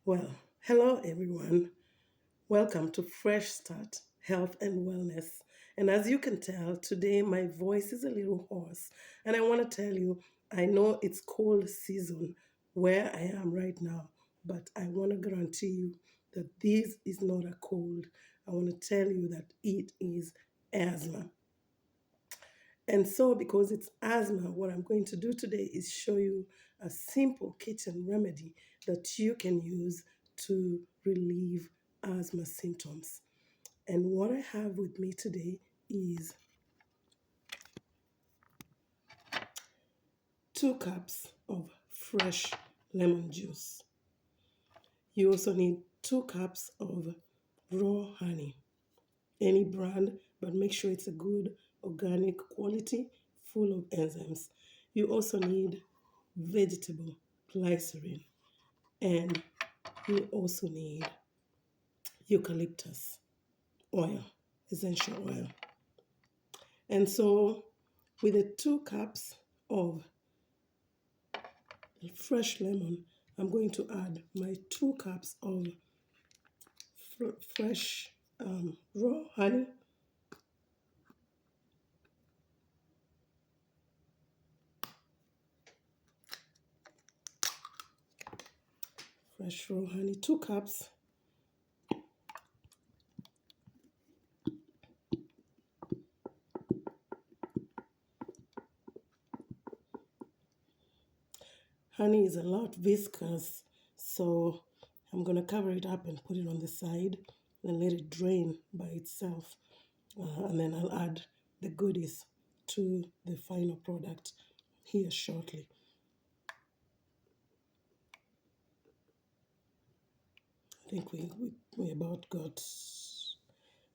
Well, hello everyone. Welcome to Fresh Start Health and Wellness. And as you can tell, today my voice is a little hoarse. And I want to tell you, I know it's cold season where I am right now, but I want to guarantee you that this is not a cold. I want to tell you that it is asthma. And so, because it's asthma, what I'm going to do today is show you a simple kitchen remedy that you can use to relieve asthma symptoms. And what I have with me today is 2 cups of fresh lemon juice. You also need 2 cups of raw honey, any brand, but make sure it's a good organic quality full of enzymes. You also need vegetable glycerin, and you also need eucalyptus oil, essential oil. And so, with the 2 cups of fresh lemon, I'm going to add my 2 cups of fresh raw honey, fresh raw honey, 2 cups. Honey is a lot viscous, so I'm going to cover it up and put it on the side and let it drain by itself. And then I'll add the goodies to the final product here shortly. I think we about got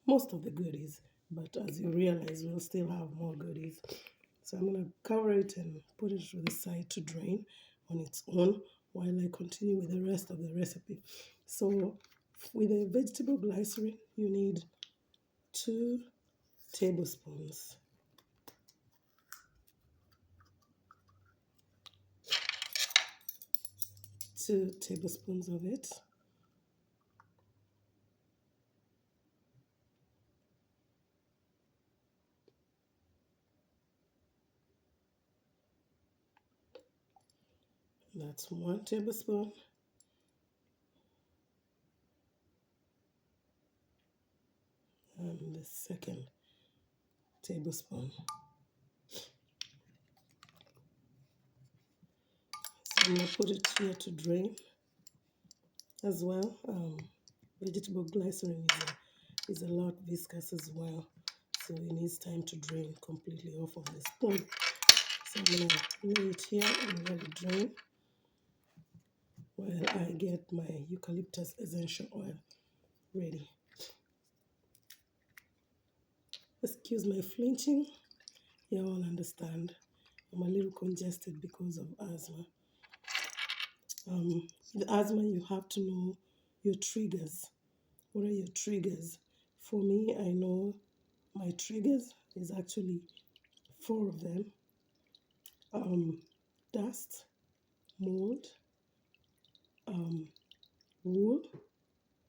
most of the goodies, but as you realize, we'll still have more goodies. So I'm going to cover it and put it to the side to drain on its own while I continue with the rest of the recipe. So with the vegetable glycerin, you need 2 tablespoons. 2 tablespoons of it. That's 1 tablespoon. And the second tablespoon. So I'm going to put it here to drain as well. Vegetable glycerin is a lot viscous as well, so it needs time to drain completely off of the spoon. So I'm going to lay it here and let it drain while I get my eucalyptus essential oil ready. Excuse my flinching. You all understand. I'm a little congested because of asthma. With asthma, you have to know your triggers. What are your triggers? For me, I know my triggers is actually 4 of them. Dust, mold, wool,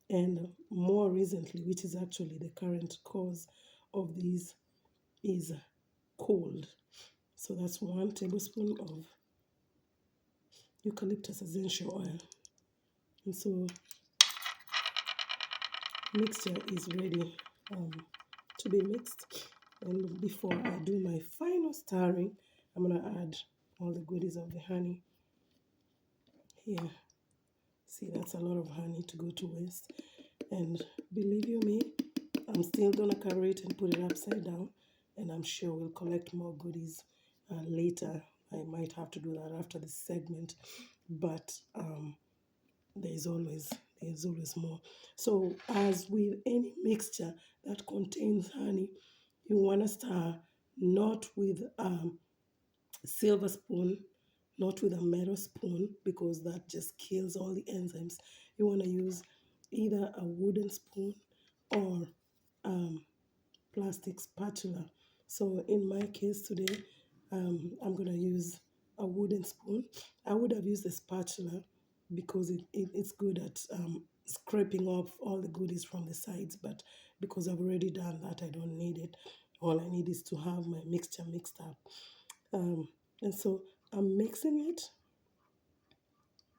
and more recently, which is actually the current cause of these, is cold. So that's 1 tablespoon of eucalyptus essential oil. And so mixture is ready to be mixed. And before I do my final stirring, I'm going to add all the goodies of the honey here. See, that's a lot of honey to go to waste. And believe you me, I'm still going to cover it and put it upside down. And I'm sure we'll collect more goodies later. I might have to do that after this segment. But there's always more. So as with any mixture that contains honey, you want to stir not with silver spoon, not with a metal spoon, because that just kills all the enzymes. You want to use either a wooden spoon or plastic spatula. So in my case today, I'm going to use a wooden spoon. I would have used a spatula, because it's good at scraping off all the goodies from the sides. But because I've already done that, I don't need it. All I need is to have my mixture mixed up. Um, and so I'm mixing it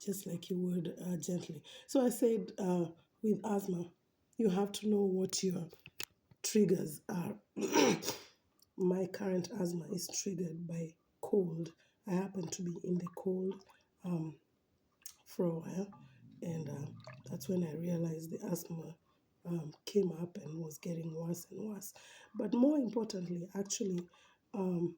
just like you would gently. So I said with asthma, you have to know what your triggers are. My current asthma is triggered by cold. I happen to be in the cold um, for a while, and that's when I realized the asthma came up and was getting worse and worse. But more importantly, actually, um,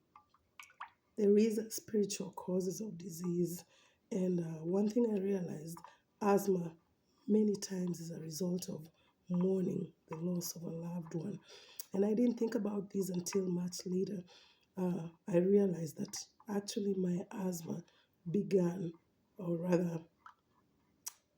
there is spiritual causes of disease, and one thing I realized, asthma many times is a result of mourning the loss of a loved one. And I didn't think about this until much later. I realized that actually my asthma began, or rather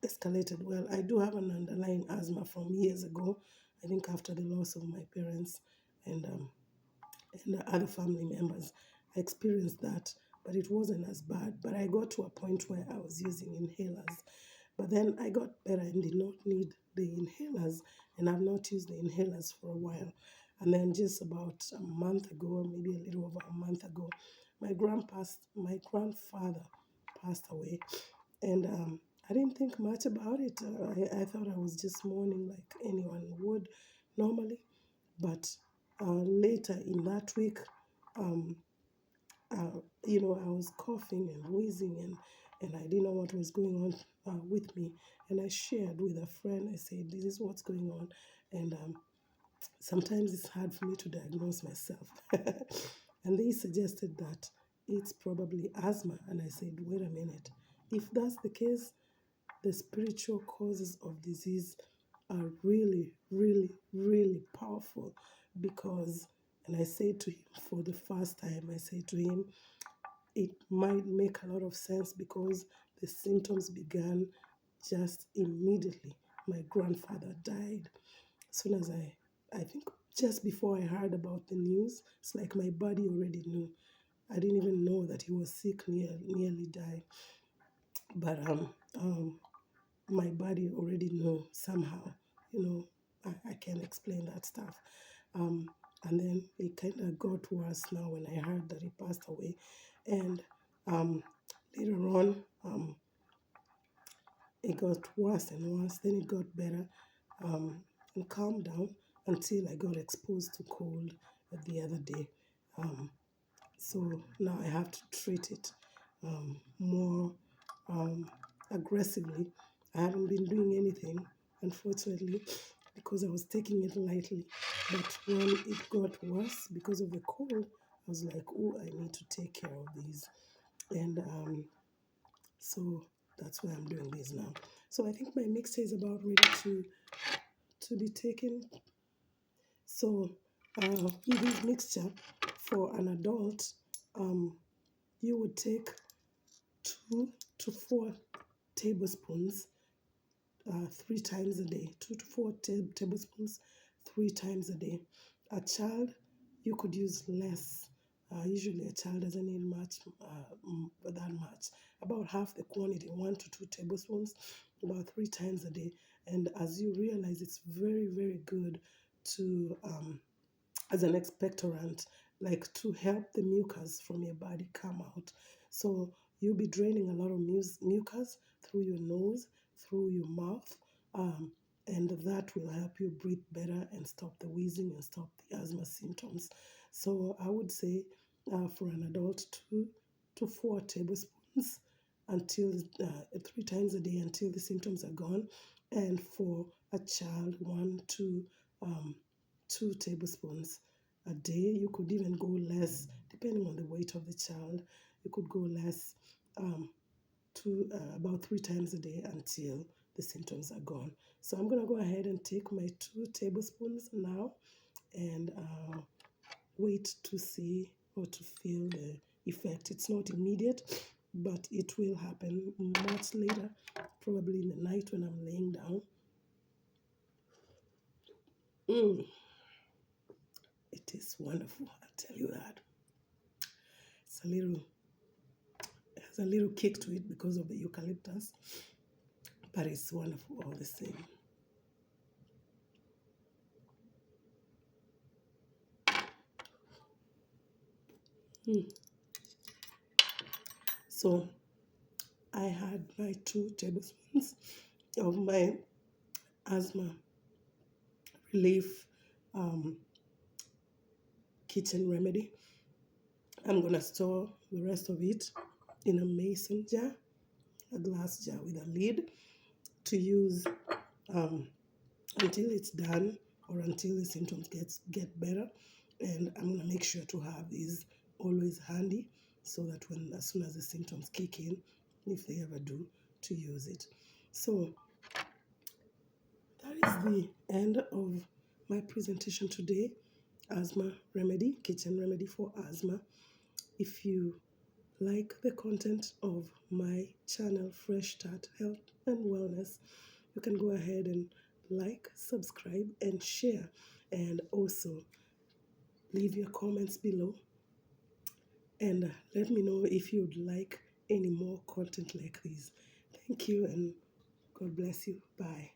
escalated. Well, I do have an underlying asthma from years ago, I think after the loss of my parents and and the other family members. I experienced that, but it wasn't as bad. But I got to a point where I was using inhalers. But then I got better and did not need the inhalers, and I've not used the inhalers for a while. And then just about a month ago, maybe a little over a month ago, my grandfather passed away, and I didn't think much about it. I thought I was just mourning like anyone would normally. But later in that week, um, I was coughing and wheezing, and I didn't know what was going on with me. And I shared with a friend, I said, this is what's going on. And sometimes it's hard for me to diagnose myself. And they suggested that it's probably asthma. And I said, wait a minute. If that's the case, the spiritual causes of disease are really, really, really powerful because, and I say to him for the first time, I say to him, it might make a lot of sense because the symptoms began just immediately. My grandfather died. As soon as I think just before I heard about the news, it's like my body already knew. I didn't even know that he was sick, nearly died. But my body already knew somehow, you know, I can't explain that stuff. Um, and then it kind of got worse now when I heard that he passed away. And um, later on, it got worse and worse. Then it got better and calmed down until I got exposed to cold the other day. Um, so now I have to treat it more um, aggressively. I haven't been doing anything, unfortunately, because I was taking it lightly. But when it got worse because of the cold, I was like, oh, I need to take care of these. And so that's why I'm doing this now. So I think my mixer is about ready to be taken. So with this mixture for an adult, um, you would take 2 to 4 tablespoons 3 times a day. 2 to 4 tablespoons 3 times a day. A child, you could use less. Usually, a child doesn't need much, that much. About half the quantity, 1 to 2 tablespoons, about 3 times a day. And as you realize, it's very, very good to as an expectorant, like to help the mucus from your body come out. So you'll be draining a lot of mucus through your nose, through your mouth, um, and that will help you breathe better and stop the wheezing and stop the asthma symptoms. So I would say for an adult, 2 to 4 tablespoons until 3 times a day until the symptoms are gone, and for a child, 1 to 2 tablespoons a day. You could even go less, depending on the weight of the child. You could go less to about 3 times a day until the symptoms are gone. So I'm going to go ahead and take my 2 tablespoons now and wait to see or to feel the effect. It's not immediate, but it will happen much later, probably in the night when I'm laying down. It is wonderful, I'll tell you that. It's a little, it has a little kick to it because of the eucalyptus. but it's wonderful all the same. So I had my 2 tablespoons of my asthma relief um, kitchen remedy. I'm gonna store the rest of it in a mason jar, a glass jar with a lid, to use um, until it's done or until the symptoms get better. And I'm gonna make sure to have these always handy so that when as soon as the symptoms kick in, if they ever do, to use it. So that is the end of my presentation today. Asthma remedy, kitchen remedy for asthma. If you like the content of my channel, Fresh Start Health and Wellness, you can go ahead and like, subscribe, and share. And also leave your comments below and let me know if you'd like any more content like this. Thank you and God bless you. Bye.